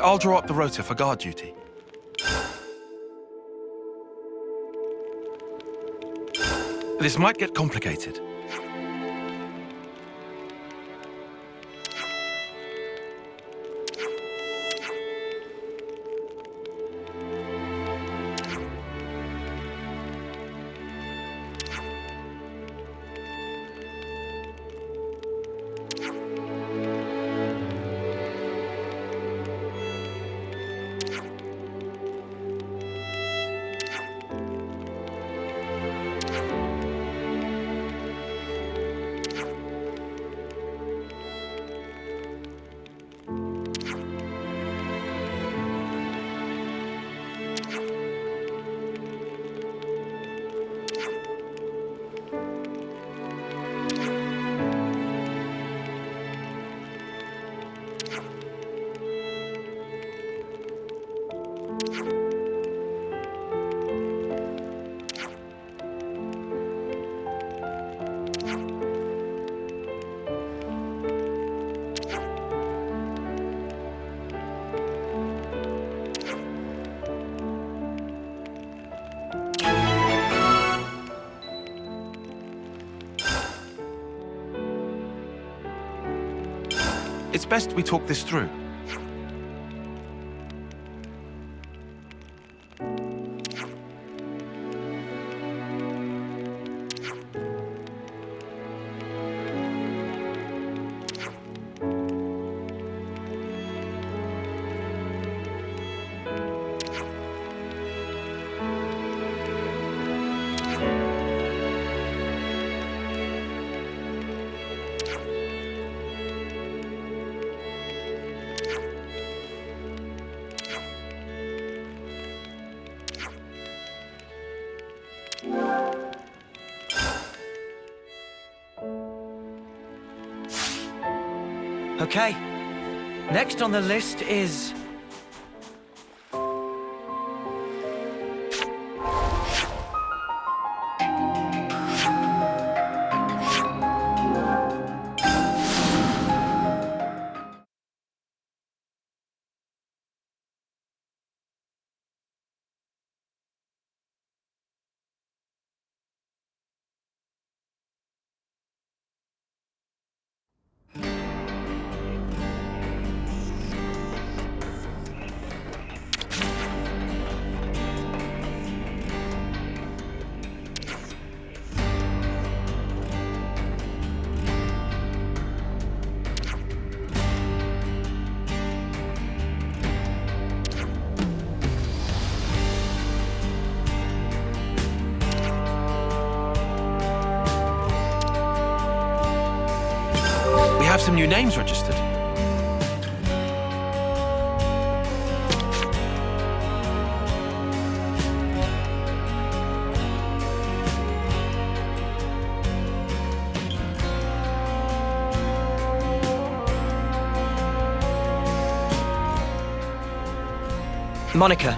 I'll draw up the rota for guard duty. This might get complicated. It's best we talk this through. Okay. Next on the list is... We have some new names registered. Monica,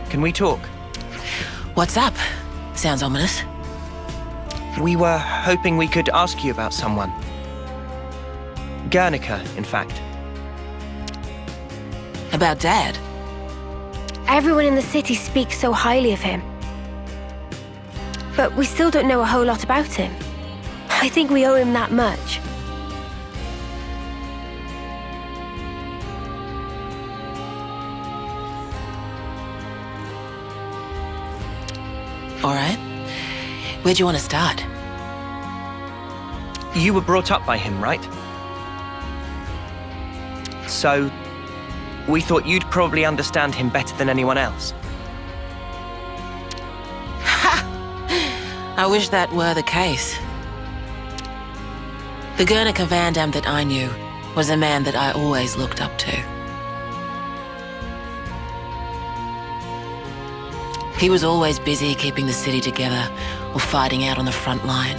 can we talk? What's up? Sounds ominous. We were hoping we could ask you about someone. Guernica, in fact. About Dad? Everyone in the city speaks so highly of him. But we still don't know a whole lot about him. I think we owe him that much. All right. Where'd you want to start? You were brought up by him, right? So, we thought you'd probably understand him better than anyone else. Ha! I wish that were the case. The Guernica Van Dam that I knew was a man that I always looked up to. He was always busy keeping the city together or fighting out on the front line.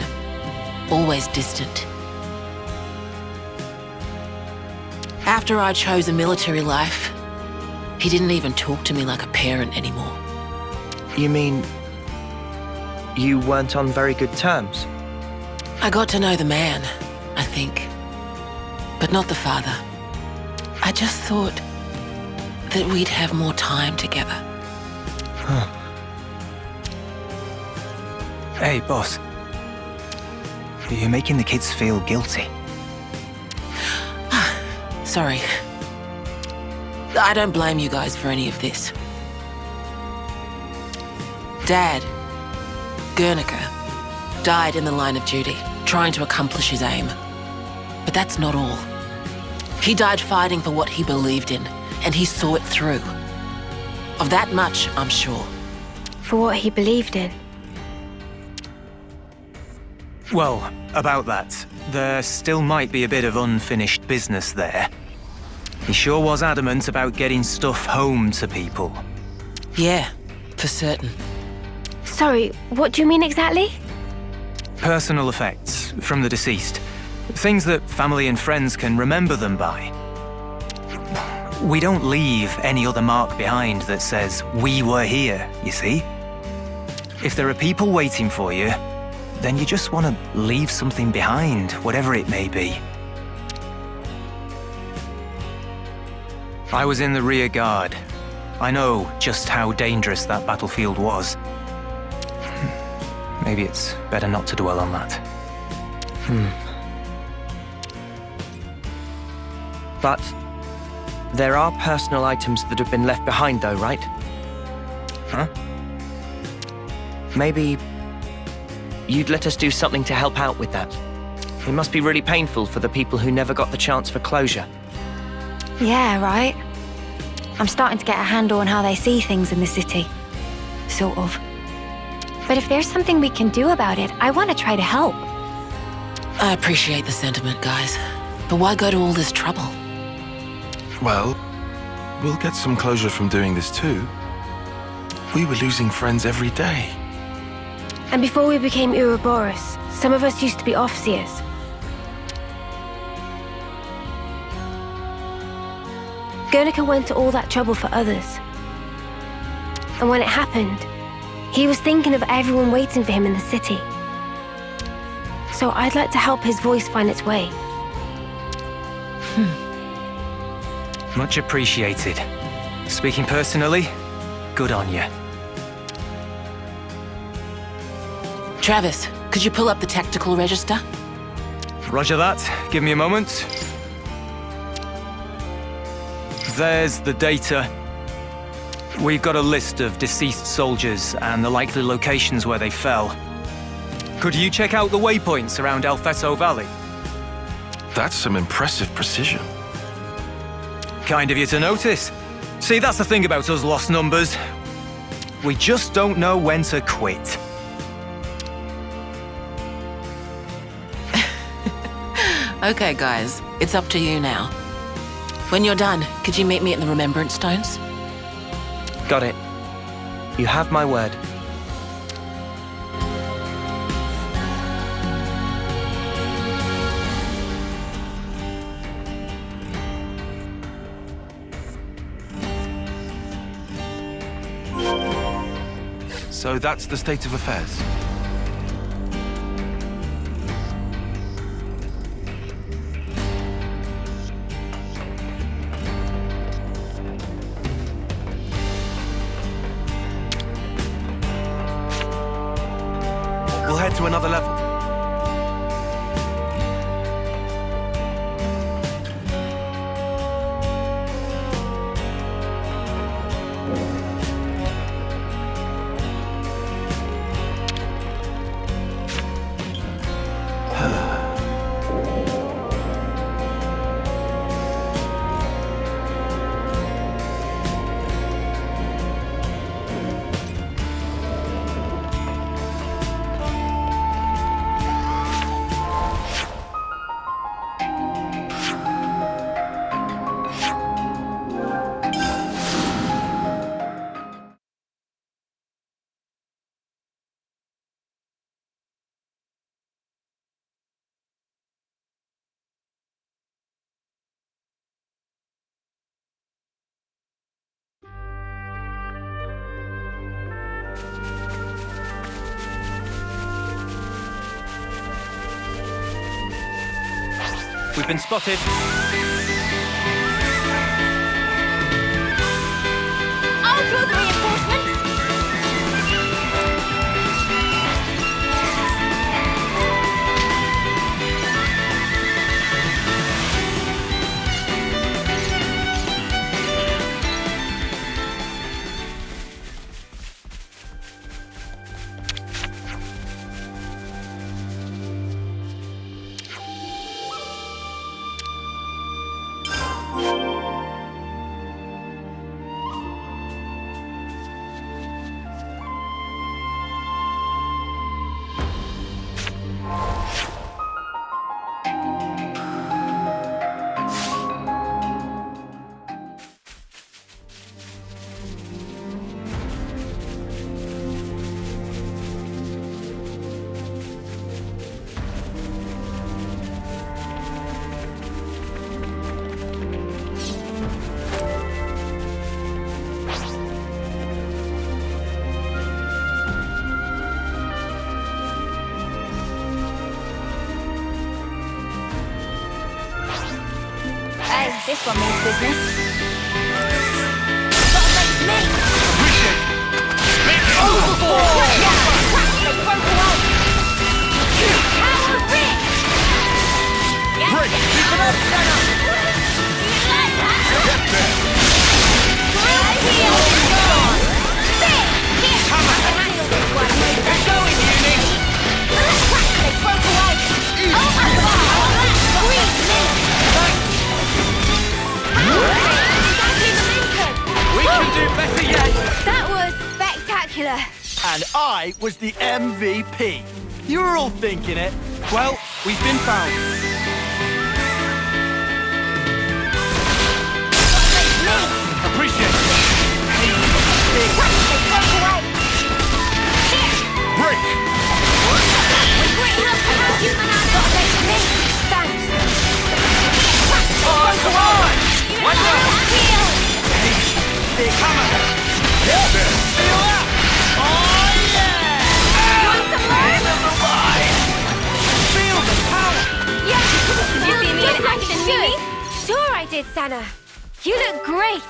Always distant. After I chose a military life, he didn't even talk to me like a parent anymore. You mean... you weren't on very good terms? I got to know the man, I think. But not the father. I just thought that we'd have more time together. Hey, boss. You're making the kids feel guilty. Sorry. I don't blame you guys for any of this. Dad, Guernica, died in the line of duty, trying to accomplish his aim. But that's not all. He died fighting for what he believed in, and he saw it through. Of that much, I'm sure. For what he believed in. Well, about that, there still might be a bit of unfinished business there. He sure was adamant about getting stuff home to people. Yeah, for certain. Sorry, what do you mean exactly? Personal effects from the deceased. Things that family and friends can remember them by. We don't leave any other mark behind that says, we were here, you see? If there are people waiting for you, then you just want to leave something behind, whatever it may be. I was in the rear guard. I know just how dangerous that battlefield was. Maybe it's better not to dwell on that. But there are personal items that have been left behind though, right? Huh? Maybe you'd let us do something to help out with that. It must be really painful for the people who never got the chance for closure. Yeah, right. I'm starting to get a handle on how they see things in the city. Sort of. But if there's something we can do about it, I want to try to help. I appreciate the sentiment, guys. But why go to all this trouble? Well, we'll get some closure from doing this too. We were losing friends every day. And before we became Ouroboros, some of us used to be Offseers. Guernica went to all that trouble for others. And when it happened, he was thinking of everyone waiting for him in the city. So I'd like to help his voice find its way. Much appreciated. Speaking personally, good on you. Travis, could you pull up the tactical register? Roger that. Give me a moment. There's the data. We've got a list of deceased soldiers and the likely locations where they fell. Could you check out the waypoints around El Feto Valley? That's some impressive precision. Kind of you to notice. See, that's the thing about us lost numbers. We just don't know when to quit. Okay, guys, it's up to you now. When you're done, could you meet me at the Remembrance Stones? Got it. You have my word. So that's the state of affairs. We'll head to another level. We've been spotted. Hey, this one means business. Gotta make me! Appreciate it. Overboard! Yeah, they broke away! Power Rick! Break! Keep it up, Senna! Get there! Right heel is gone! Big! Here! I can handle this one! It's going, Uni! They broke away! Oh my god! Squeeze me! We can do better yet! That was spectacular. And I was the MVP. You were all thinking it. Well, we've been found. Appreciate it. They broke away! Break! With great help from our human me! Thanks! Oh, come on! Why not? Heel! Big hammer. Get there! Feel that? Oh, yeah! Want some more? End of the line! Feel the power. Yeah! Did you see me in Just like action, you should. Mimi? Sure I did, Sana. You look great.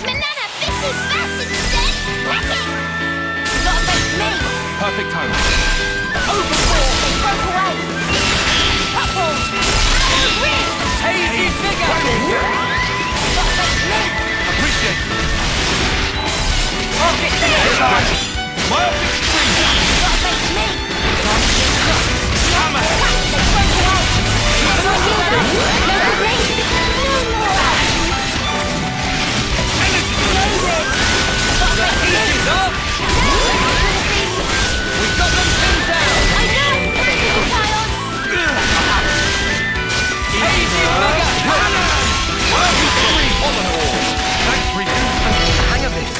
Banana, this is fast instead! Wreck it! Gotta face me! Perfect time. Overboard! They broke away! Couple! Power Rick! Hazy figure! Gotta face me! Appreciate it. Rocket Right. My optic spring! Gotta face me! Hammer! They broke away! No ring! No more! The heat is up! We've got them pinned down! I know! Hazy figure! Working spree on the wall! Thanks, Riku. I'm getting the hang of this.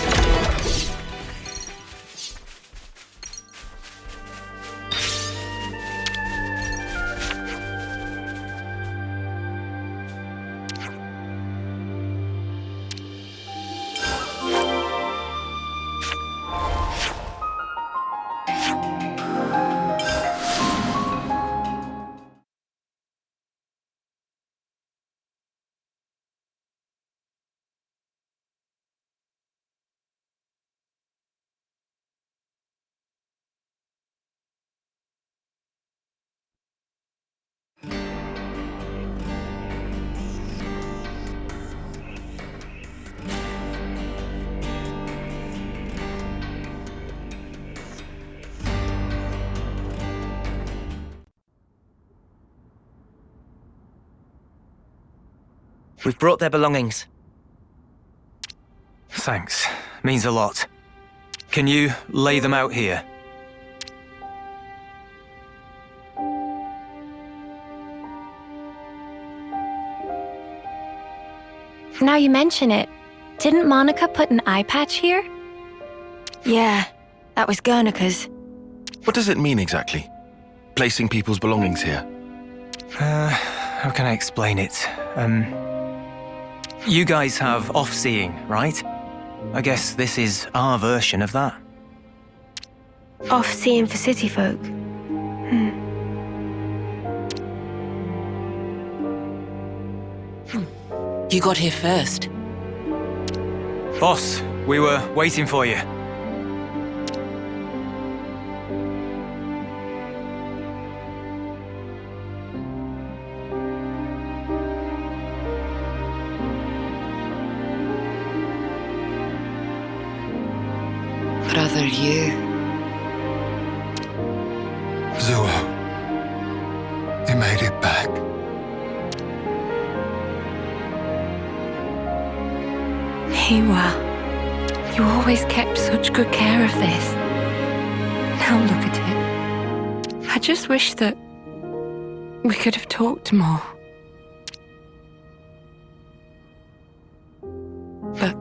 We've brought their belongings. Thanks. Means a lot. Can you lay them out here? Now you mention it, didn't Monica put an eye patch here? Yeah, that was Guernica's. What does it mean exactly? Placing people's belongings here? How can I explain it? You guys have off-seeing, right? I guess this is our version of that. Off-seeing for city folk. You got here first. Boss, we were waiting for you. Brother, you. Zuo. You made it back. Hiwa, you always kept such good care of this. Now look at it. I just wish that we could have talked more. But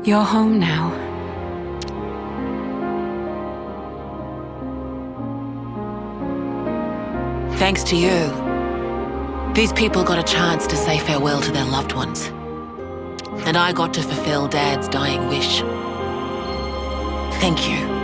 You're home now. Thanks to you, these people got a chance to say farewell to their loved ones. And I got to fulfill Dad's dying wish. Thank you.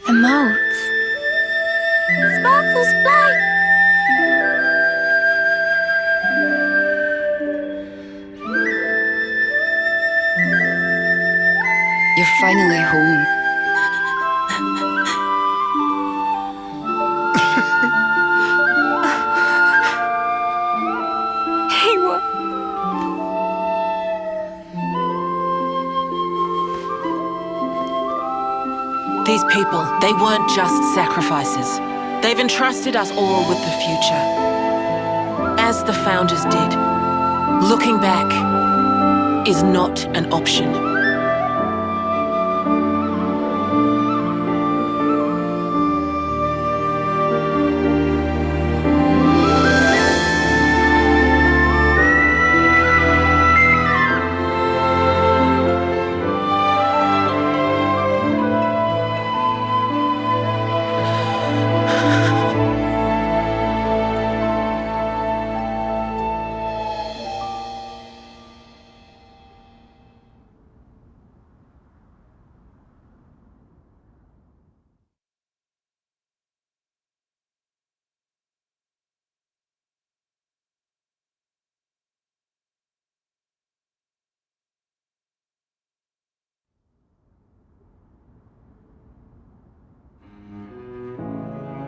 The motes. Sparkles fly! You're finally home. Hey, what? These people, they weren't just sacrifices. They've entrusted us all with the future. As the Founders did. Looking back is not an option.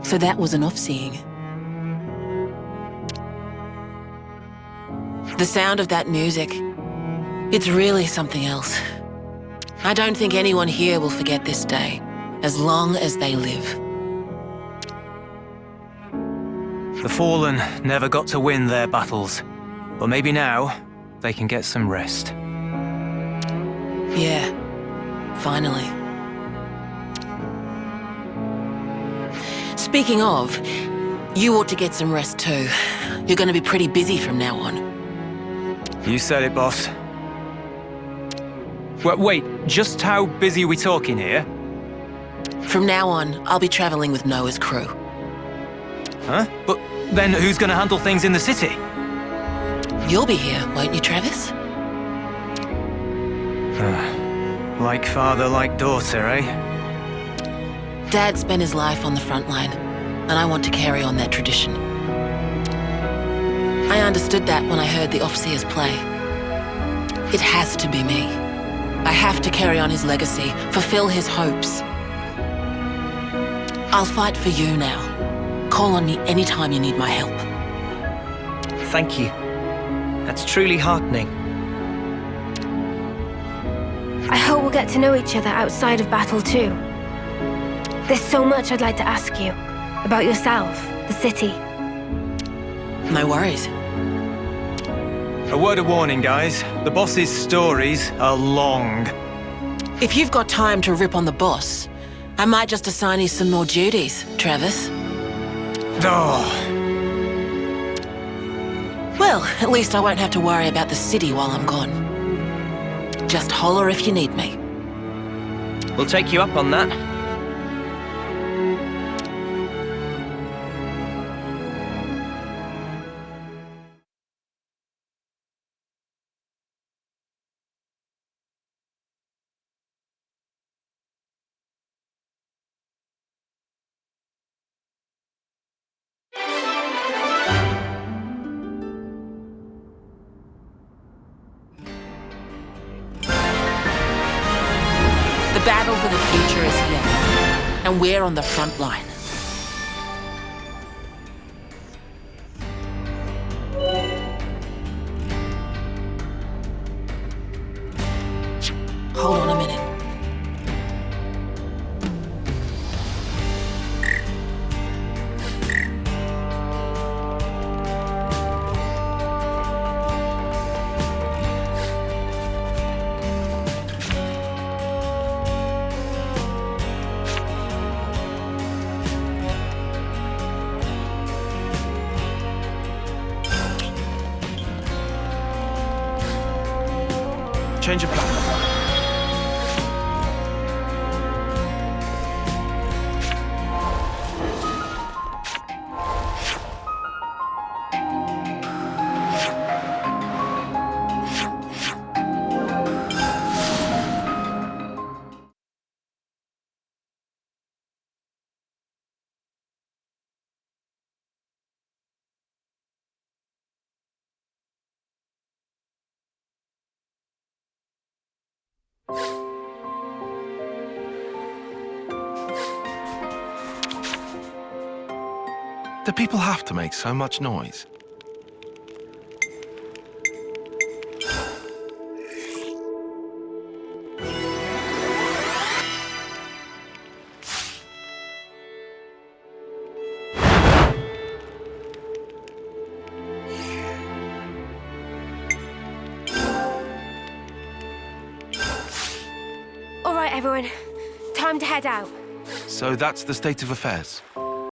So that was an off-seeing. The sound of that music, it's really something else. I don't think anyone here will forget this day, as long as they live. The Fallen never got to win their battles, but maybe now they can get some rest. Yeah, finally. Speaking of, you ought to get some rest too. You're going to be pretty busy from now on. You said it, boss. Wait, just how busy are we talking here? From now on, I'll be traveling with Noah's crew. Huh? But then who's gonna handle things in the city? You'll be here, won't you, Travis? Like father, like daughter, eh? Dad spent his life on the front line, and I want to carry on that tradition. I understood that when I heard the Overseers play. It has to be me. I have to carry on his legacy, fulfill his hopes. I'll fight for you now. Call on me anytime you need my help. Thank you. That's truly heartening. I hope we'll get to know each other outside of battle too. There's so much I'd like to ask you. About yourself, the city. No worries. A word of warning, guys. The boss's stories are long. If you've got time to rip on the boss, I might just assign you some more duties, Travis. Oh. Well, at least I won't have to worry about the city while I'm gone. Just holler if you need me. We'll take you up on that. danger is here, and we're on the front line. Hold on a minute. Change of plan. Do people have to make so much noise? All right, everyone. Time to head out. So that's the state of affairs.